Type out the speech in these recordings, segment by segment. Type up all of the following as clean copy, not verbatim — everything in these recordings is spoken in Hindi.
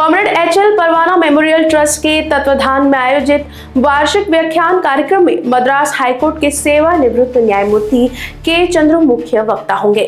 Comrade H L. Parwana memorial trust के तत्वाधान में आयोजित वार्षिक व्याख्यान कार्यक्रम में मद्रास हाईकोर्ट के सेवानिवृत्त न्यायमूर्ति के चंद्रू मुख्य वक्ता होंगे।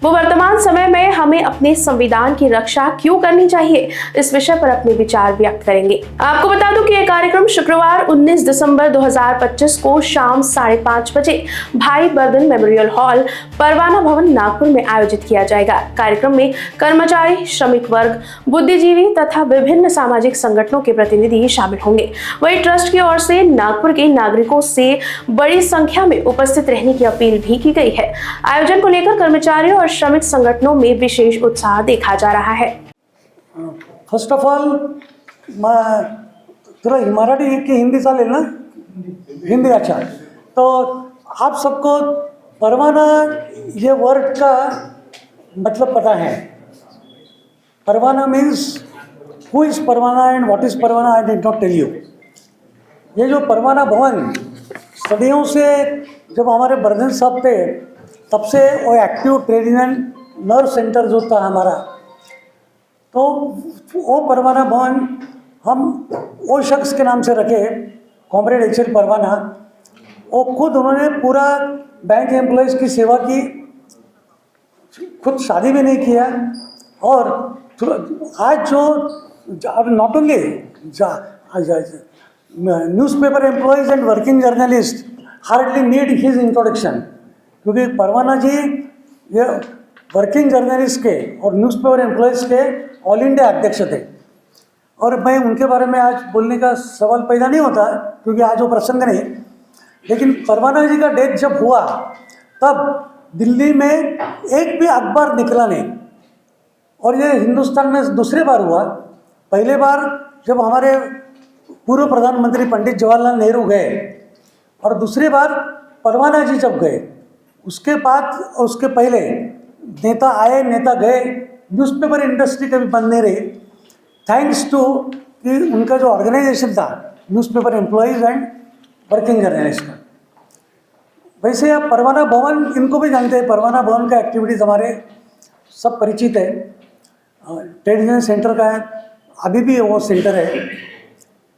वो वर्तमान समय में हमें अपने संविधान की रक्षा क्यों करनी चाहिए, इस विषय पर अपने विचार व्यक्त करेंगे। आपको बता दूं कि यह कार्यक्रम शुक्रवार 19 दिसंबर 2025 को शाम 5:30 बजे भाई बर्धन मेमोरियल हॉल, परवाना भवन, नागपुर में आयोजित किया जाएगा। कार्यक्रम में कर्मचारी, श्रमिक वर्ग, बुद्धिजीवी तथा विभिन्न सामाजिक संगठनों के प्रतिनिधि शामिल होंगे। वहीं ट्रस्ट की ओर से नागपुर के नागरिकों से बड़ी संख्या में उपस्थित रहने की अपील भी की गई है। आयोजन को लेकर कर्मचारियों और श्रमिक संगठनों में विशेष उत्साह देखा जा रहा है। फर्स्ट ऑफ ऑल तुला मराठी की हिंदी चालेल ना? हिंदी, अच्छा। तो आप सबको परवाना ये वर्ड का मतलब पता है। Parwana means who is Parwana and what is Parwana, I did not tell you. ये जो परवाना भवन सदियों से जब हमारे बर्धन साहब थे तब से वो active trade union nerve centre जो था हमारा, तो वो परवाना भवन हम वो शख्स के नाम से रखे, कॉमरेड एच.एल. परवाना। वो खुद उन्होंने पूरा बैंक एम्प्लॉयज़ की सेवा की, खुद शादी भी नहीं किया। और आज जो not only newspaper employees and working journalist hardly need his introduction, क्योंकि परवाना जी ये वर्किंग जर्नलिस्ट के और न्यूज़पेपर एम्प्लॉयज़ के ऑल इंडिया अध्यक्ष थे। और मैं उनके बारे में आज बोलने का सवाल पैदा नहीं होता क्योंकि आज वो प्रसंग नहीं। लेकिन परवाना जी का डेथ जब हुआ तब दिल्ली में एक भी अखबार निकला नहीं। और ये हिंदुस्तान में दूसरी बार हुआ। पहले बार जब हमारे पूर्व प्रधानमंत्री पंडित जवाहरलाल नेहरू गए, और दूसरी बार परवाना जी जब गए। उसके बाद और उसके पहले नेता आए, नेता गए, न्यूज़पेपर इंडस्ट्री कभी बंद नहीं रही, थैंक्स टू कि उनका जो ऑर्गेनाइजेशन था newspaper employees and working journalist का। वैसे आप परवाना भवन इनको भी जानते हैं। परवाना भवन का एक्टिविटीज़ हमारे सब परिचित है। ट्रेड यूनियन सेंटर का है, अभी भी वो सेंटर है।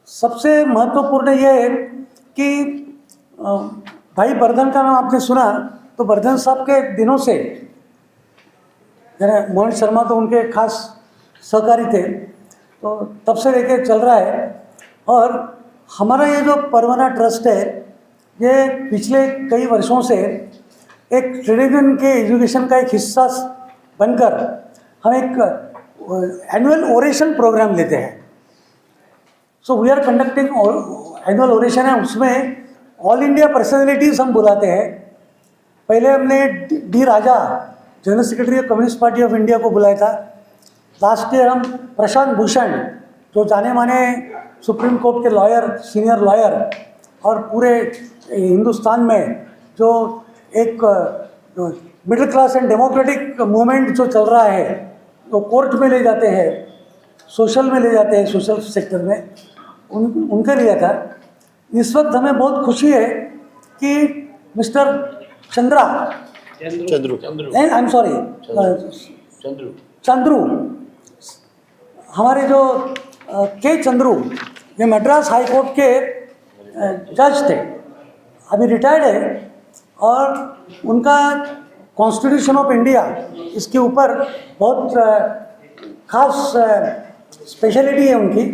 सबसे महत्वपूर्ण ये है कि भाई बर्धन का नाम आपने सुना, तो बर्धन साहब के दिनों से, मोहन शर्मा तो उनके खास सहकारी थे, तो तब से लेके चल रहा है। और हमारा ये जो परवाना ट्रस्ट है, ये पिछले कई वर्षों से एक ट्रेड यूनियन के एजुकेशन का एक हिस्सा बनकर हम एक एनुअल ओरेशन प्रोग्राम लेते हैं। So we are conducting annual oration है, उसमें ऑल इंडिया पर्सनैलिटीज़ हम बुलाते हैं। पहले हमने D Raja, general secretary of communist party of India को बुलाया था। लास्ट ईयर हम प्रशांत भूषण, जो जाने माने सुप्रीम कोर्ट के लॉयर, सीनियर लॉयर, और पूरे हिंदुस्तान में जो एक middle class and democratic movement जो चल रहा है, तो कोर्ट में ले जाते हैं, सोशल में ले जाते हैं, सोशल सेक्टर में, उनके लिया था। इस वक्त हमें बहुत खुशी है कि मिस्टर चंद्रू, हमारे जो के चंद्रू, ये मद्रास हाई कोर्ट के जज थे, अभी रिटायर्ड है। और उनका कॉन्स्टिट्यूशन ऑफ इंडिया, इसके ऊपर बहुत खास स्पेशलिटी है उनकी,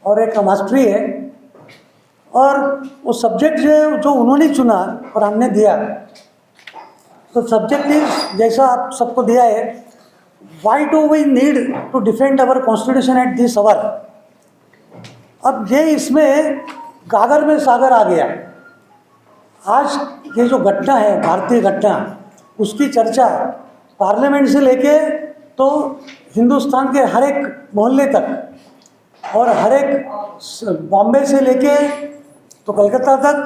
और एक मास्टरी है। और वो सब्जेक्ट जो उन्होंने चुना और हमने दिया, तो सब्जेक्ट इज जैसा आप सबको दिया है, why do we need to defend our constitution at this hour. अब ये इसमें गागर में सागर आ गया। आज ये जो घटना है, भारतीय घटना, उसकी चर्चा पार्लियामेंट से लेके तो हिंदुस्तान के हर एक मोहल्ले तक, और हर एक बॉम्बे से लेके तो कलकत्ता तक,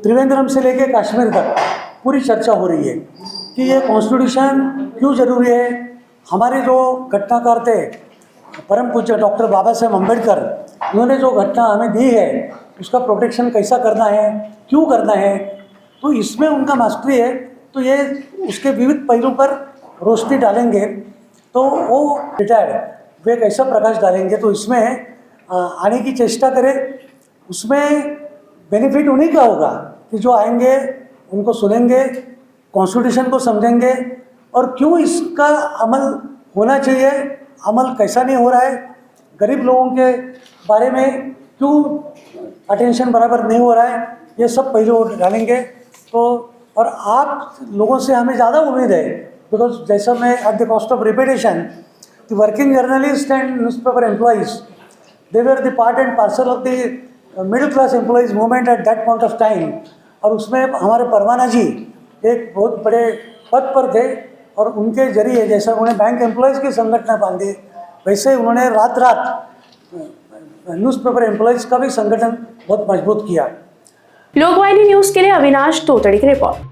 त्रिवेंद्रम से लेके कश्मीर तक पूरी चर्चा हो रही है कि ये कॉन्स्टिट्यूशन क्यों ज़रूरी है। हमारे जो घटनाकार थे परम पूज्य डॉक्टर बाबा साहेब अम्बेडकर, उन्होंने जो घटना हमें दी है उसका प्रोटेक्शन कैसा करना है, क्यों करना है, तो इसमें उनका मास्टरी है। तो ये उसके विविध पहलू पर रोशनी डालेंगे। तो वो रिटायर्ड वे कैसा प्रकाश डालेंगे, तो इसमें आने की चेष्टा करें। उसमें बेनिफिट उन्हीं का होगा कि जो आएंगे उनको सुनेंगे, कॉन्स्टिट्यूशन को समझेंगे और क्यों इसका अमल होना चाहिए, अमल कैसा नहीं हो रहा है, गरीब लोगों के बारे में क्यों अटेंशन बराबर नहीं हो रहा है, ये सब पहलू डालेंगे। तो और आप लोगों से हमें ज़्यादा उम्मीद है, बिकॉज जैसा मैं at the cost of repetition, the working journalist and newspaper employees, they were the part and parcel of the middle class employees movement at that point of time. और उसमें हमारे परवाना जी एक बहुत बड़े पद पर थे और उनके जरिए जैसा उन्होंने बैंक एम्प्लॉइज़ की संगठन बांधी, वैसे उन्होंने रात रात न्यूज़पेपर एम्प्लॉइज़ का भी संगठन बहुत मजबूत किया। लोकवाहिनी न्यूज के लिए अविनाश तोतड़ी की रिपोर्ट।